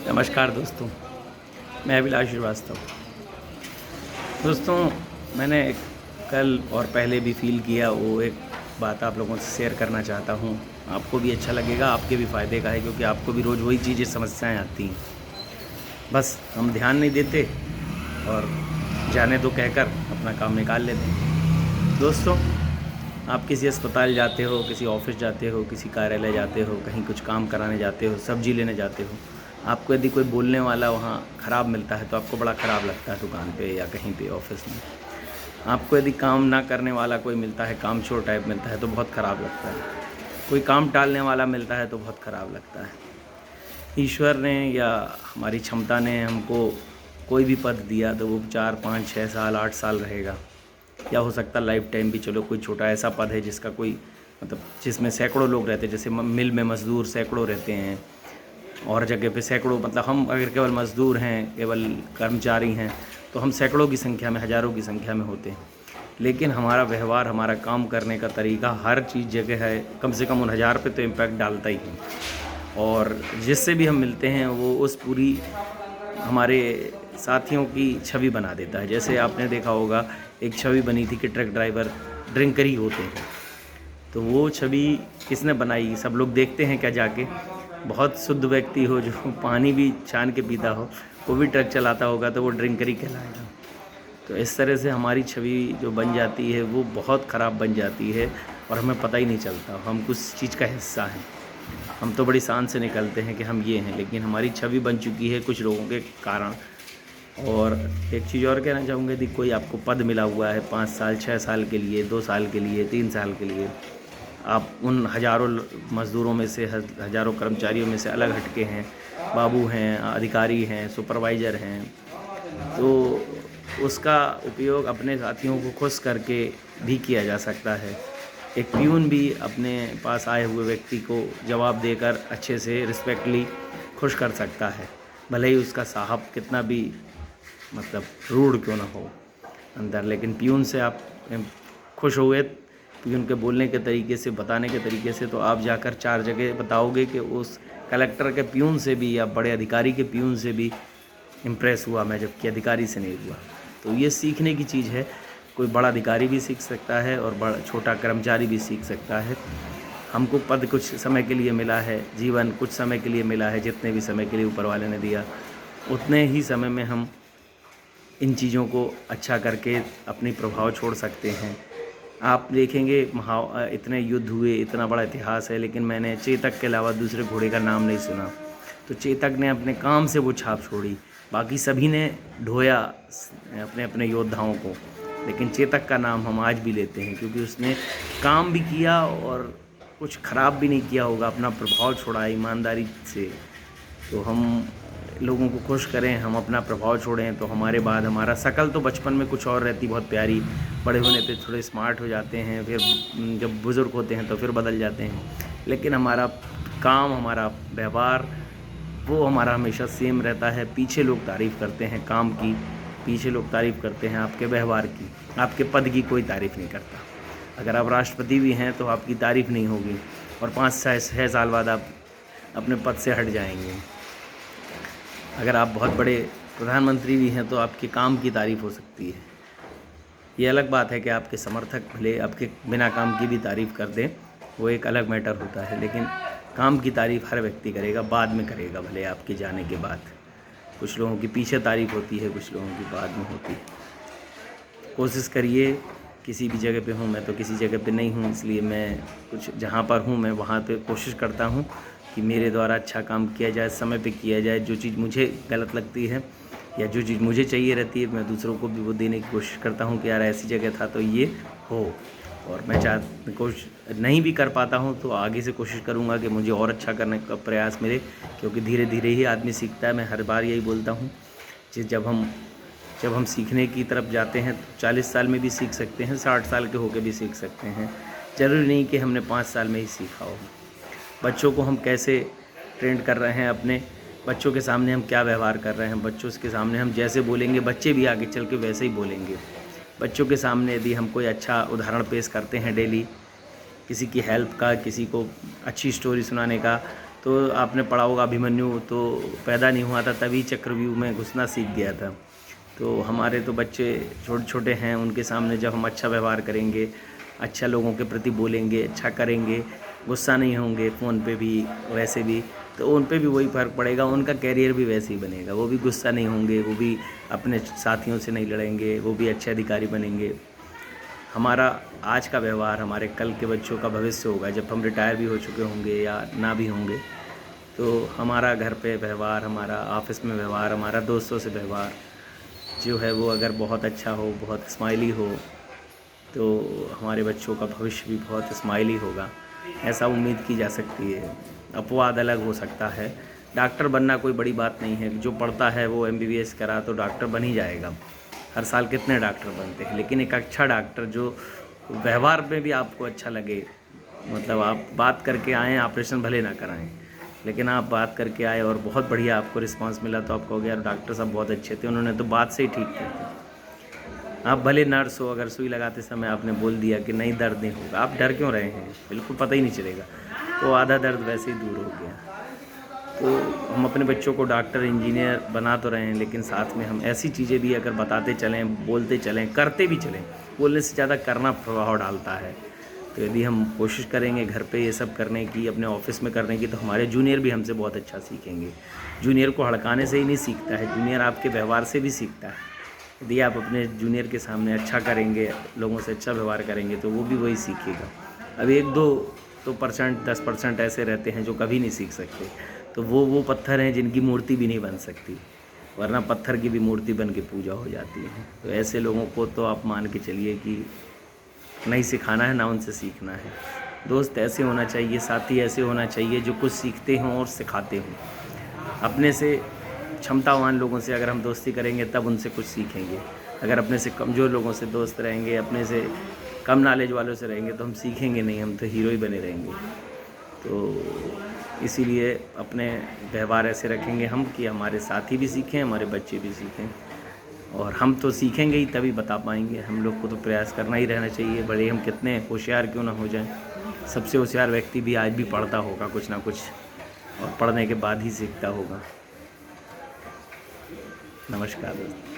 नमस्कार दोस्तों, मैं अभिलाष श्रीवास्तव। दोस्तों, मैंने कल और पहले भी फ़ील किया वो एक बात आप लोगों से शेयर करना चाहता हूँ। आपको भी अच्छा लगेगा, आपके भी फ़ायदे का है, क्योंकि आपको भी रोज़ वही चीज़ें समस्याएं आती हैं। बस हम ध्यान नहीं देते और जाने दो कहकर अपना काम निकाल लेते हैं। दोस्तों, आप किसी अस्पताल जाते हो, किसी ऑफ़िस जाते हो, किसी कार्यालय जाते हो, कहीं कुछ काम कराने जाते हो, सब्ज़ी लेने जाते हो। आपको यदि कोई बोलने वाला वहाँ ख़राब मिलता है तो आपको बड़ा ख़राब लगता है दुकान पे या कहीं पे ऑफ़िस में। आपको यदि काम ना करने वाला कोई मिलता है, कामचोर टाइप मिलता है तो बहुत ख़राब लगता है। कोई काम टालने वाला मिलता है तो बहुत ख़राब लगता है। ईश्वर ने या हमारी क्षमता ने हमको कोई भी पद दिया तो वो 4, 5, 6 साल, 8 साल रहेगा, या हो सकता है लाइफ टाइम भी। चलो, कोई छोटा ऐसा पद है जिसका कोई मतलब जिसमें सैकड़ों लोग रहते हैं, जैसे मिल में मज़दूर सैकड़ों रहते हैं और जगह पे सैकड़ों, मतलब हम अगर केवल मज़दूर हैं, केवल कर्मचारी हैं, तो हम सैकड़ों की संख्या में, हज़ारों की संख्या में होते हैं। लेकिन हमारा व्यवहार, हमारा काम करने का तरीका, हर चीज़ जगह है, कम से कम उन हज़ार पे तो इम्पैक्ट डालता ही है। और जिससे भी हम मिलते हैं वो उस पूरी हमारे साथियों की छवि बना देता है। जैसे आपने देखा होगा, एक छवि बनी थी कि ट्रक ड्राइवर ड्रिंकर ही होते हैं। तो वो छवि किसने बनाई? सब लोग देखते हैं क्या जाके? बहुत शुद्ध व्यक्ति हो जो पानी भी छान के पीता हो, वो भी ट्रक चलाता होगा तो वो ड्रिंकर ही कहलाएगा। तो इस तरह से हमारी छवि जो बन जाती है वो बहुत ख़राब बन जाती है और हमें पता ही नहीं चलता हम कुछ चीज़ का हिस्सा हैं। हम तो बड़ी शान से निकलते हैं कि हम ये हैं, लेकिन हमारी छवि बन चुकी है कुछ लोगों के कारण। और एक चीज़ और कहना चाहूँगा, यदि कोई आपको पद मिला हुआ है 5 साल, 6 साल के लिए, 2 साल के लिए, 3 साल के लिए, आप उन हज़ारों मज़दूरों में से, हज़ारों कर्मचारियों में से अलग हटके हैं, बाबू हैं, अधिकारी हैं, सुपरवाइज़र हैं, तो उसका उपयोग अपने साथियों को खुश करके भी किया जा सकता है। एक पियून भी अपने पास आए हुए व्यक्ति को जवाब देकर अच्छे से रिस्पेक्टली खुश कर सकता है, भले ही उसका साहब कितना भी मतलब रूड क्यों ना हो अंदर। लेकिन पियून से आप खुश हुए, पियून के बोलने के तरीके से, बताने के तरीके से, तो आप जाकर 4 जगह बताओगे कि उस कलेक्टर के पियून से भी या बड़े अधिकारी के पियून से भी इम्प्रेस हुआ मैं, जबकि अधिकारी से नहीं हुआ। तो ये सीखने की चीज़ है। कोई बड़ा अधिकारी भी सीख सकता है और बड़ा छोटा कर्मचारी भी सीख सकता है। हमको पद कुछ समय के लिए मिला है, जीवन कुछ समय के लिए मिला है, जितने भी समय के लिए ऊपर वाले ने दिया, उतने ही समय में हम इन चीज़ों को अच्छा करके अपनी प्रभाव छोड़ सकते हैं। आप देखेंगे इतने युद्ध हुए, इतना बड़ा इतिहास है, लेकिन मैंने चेतक के अलावा दूसरे घोड़े का नाम नहीं सुना। तो चेतक ने अपने काम से वो छाप छोड़ी, बाकी सभी ने ढोया अपने अपने योद्धाओं को, लेकिन चेतक का नाम हम आज भी लेते हैं क्योंकि उसने काम भी किया और कुछ ख़राब भी नहीं किया होगा, अपना प्रभाव छोड़ा ईमानदारी से। तो हम लोगों को खुश करें, हम अपना प्रभाव छोड़ें, तो हमारे बाद हमारा शकल तो बचपन में कुछ और रहती, बहुत प्यारी, बड़े होने पे थोड़े स्मार्ट हो जाते हैं, फिर जब बुज़ुर्ग होते हैं तो फिर बदल जाते हैं। लेकिन हमारा काम, हमारा व्यवहार, वो हमारा हमेशा सेम रहता है। पीछे लोग तारीफ़ करते हैं काम की, पीछे लोग तारीफ़ करते हैं आपके व्यवहार की, आपके पद की कोई तारीफ़ नहीं करता। अगर आप राष्ट्रपति भी हैं तो आपकी तारीफ़ नहीं होगी और 5-6 साल बाद आप अपने पद से हट जाएंगे। अगर आप बहुत बड़े प्रधानमंत्री भी हैं तो आपके काम की तारीफ़ हो सकती है। ये अलग बात है कि आपके समर्थक भले आपके बिना काम की भी तारीफ़ कर दें, वो एक अलग मैटर होता है, लेकिन काम की तारीफ़ हर व्यक्ति करेगा, बाद में करेगा, भले आपके जाने के बाद। कुछ लोगों की पीछे तारीफ़ होती है, कुछ लोगों की बाद में होती है। कोशिश करिए, किसी भी जगह पे हूँ, मैं तो किसी जगह पे नहीं हूँ, इसलिए मैं कुछ जहाँ पर हूँ मैं वहाँ पे कोशिश करता हूँ कि मेरे द्वारा अच्छा काम किया जाए, समय पे किया जाए। जो चीज़ मुझे गलत लगती है या जो चीज़ मुझे चाहिए रहती है, मैं दूसरों को भी वो देने की कोशिश करता हूँ कि यार ऐसी जगह था तो ये हो। और मैं कोशिश नहीं भी कर पाता हूँ तो आगे से कोशिश करूँगा कि मुझे और अच्छा करने का प्रयास मिले, क्योंकि धीरे धीरे ही आदमी सीखता है। मैं हर बार यही बोलता हूँ कि जब हम सीखने की तरफ जाते हैं तो 40 साल में भी सीख सकते हैं, 60 साल के होकर भी सीख सकते हैं। ज़रूरी नहीं कि हमने 5 साल में ही सीखा हो। बच्चों को हम कैसे ट्रेंड कर रहे हैं, अपने बच्चों के सामने हम क्या व्यवहार कर रहे हैं, बच्चों के सामने हम जैसे बोलेंगे बच्चे भी आगे चल के वैसे ही बोलेंगे। बच्चों के सामने यदि हम कोई अच्छा उदाहरण पेश करते हैं डेली, किसी की हेल्प का, किसी को अच्छी स्टोरी सुनाने का, तो आपने पढ़ा होगा अभिमन्यु तो पैदा नहीं हुआ था तभी चक्रव्यूह में घुसना सीख गया था। तो हमारे तो बच्चे छोटे छोटे हैं, उनके सामने जब हम अच्छा व्यवहार करेंगे, अच्छा लोगों के प्रति बोलेंगे, अच्छा करेंगे, गुस्सा नहीं होंगे फ़ोन पे भी वैसे भी, तो उन पे भी वही फ़र्क पड़ेगा, उनका कैरियर भी वैसे ही बनेगा। वो भी गुस्सा नहीं होंगे, वो भी अपने साथियों से नहीं लड़ेंगे, वो भी अच्छे अधिकारी बनेंगे। हमारा आज का व्यवहार हमारे कल के बच्चों का भविष्य होगा, जब हम रिटायर भी हो चुके होंगे या ना भी होंगे। तो हमारा घर पे व्यवहार, हमारा ऑफिस में व्यवहार, हमारा दोस्तों से व्यवहार जो है वो अगर बहुत अच्छा हो, बहुत स्माइली हो, तो हमारे बच्चों का भविष्य भी बहुत स्माइली होगा, ऐसा उम्मीद की जा सकती है। अपवाद अलग हो सकता है। डॉक्टर बनना कोई बड़ी बात नहीं है, जो पढ़ता है वो MBBS करा तो डॉक्टर बन ही जाएगा। हर साल कितने डॉक्टर बनते हैं, लेकिन एक अच्छा डॉक्टर जो व्यवहार में भी आपको अच्छा लगे, मतलब आप बात करके आएँ, ऑपरेशन भले ना कराएं, लेकिन आप बात करके आए और बहुत बढ़िया आपको रिस्पांस मिला तो आप कहोगे यार डॉक्टर साहब बहुत अच्छे थे, उन्होंने तो बात से ही ठीक की थी। आप भले नर्स हो, अगर सुई लगाते समय आपने बोल दिया कि नहीं दर्द नहीं होगा, आप डर क्यों रहे हैं, बिल्कुल पता ही नहीं चलेगा, तो आधा दर्द वैसे ही दूर हो गया। तो हम अपने बच्चों को डॉक्टर इंजीनियर बना तो रहे हैं, लेकिन साथ में हम ऐसी चीज़ें भी अगर बताते चलें, बोलते चलें, करते भी चलें, बोलने से ज़्यादा करना प्रभाव डालता है। तो यदि हम कोशिश करेंगे घर पे ये सब करने की, अपने ऑफिस में करने की, तो हमारे जूनियर भी हमसे बहुत अच्छा सीखेंगे। जूनियर को हड़काने से ही नहीं सीखता है, जूनियर आपके व्यवहार से भी सीखता है। यदि आप अपने जूनियर के सामने अच्छा करेंगे, लोगों से अच्छा व्यवहार करेंगे, तो वो भी वही सीखेगा। अब 1-2 तो परसेंट 10% ऐसे रहते हैं जो कभी नहीं सीख सकते, तो वो पत्थर हैं जिनकी मूर्ति भी नहीं बन सकती, वरना पत्थर की भी मूर्ति बन के पूजा हो जाती है। तो ऐसे लोगों को तो आप मान के चलिए कि नहीं सिखाना है, ना उनसे सीखना है। दोस्त ऐसे होना चाहिए, साथी ऐसे होना चाहिए जो कुछ सीखते हों और सिखाते हों। अपने से क्षमतावान लोगों से अगर हम दोस्ती करेंगे तब उनसे कुछ सीखेंगे। अगर अपने से कमज़ोर लोगों से दोस्त रहेंगे, अपने से कम नॉलेज वालों से रहेंगे, तो हम सीखेंगे नहीं, हम तो हीरो ही बने रहेंगे। तो इसीलिए अपने व्यवहार ऐसे रखेंगे हम कि हमारे साथी भी सीखें, हमारे बच्चे भी सीखें, और हम तो सीखेंगे ही तभी बता पाएंगे। हम लोग को तो प्रयास करना ही रहना चाहिए, भले हम कितने होशियार क्यों ना हो जाएं। सबसे होशियार व्यक्ति भी आज भी पढ़ता होगा कुछ ना कुछ, और पढ़ने के बाद ही सीखता होगा। नमस्कार दोस्तों।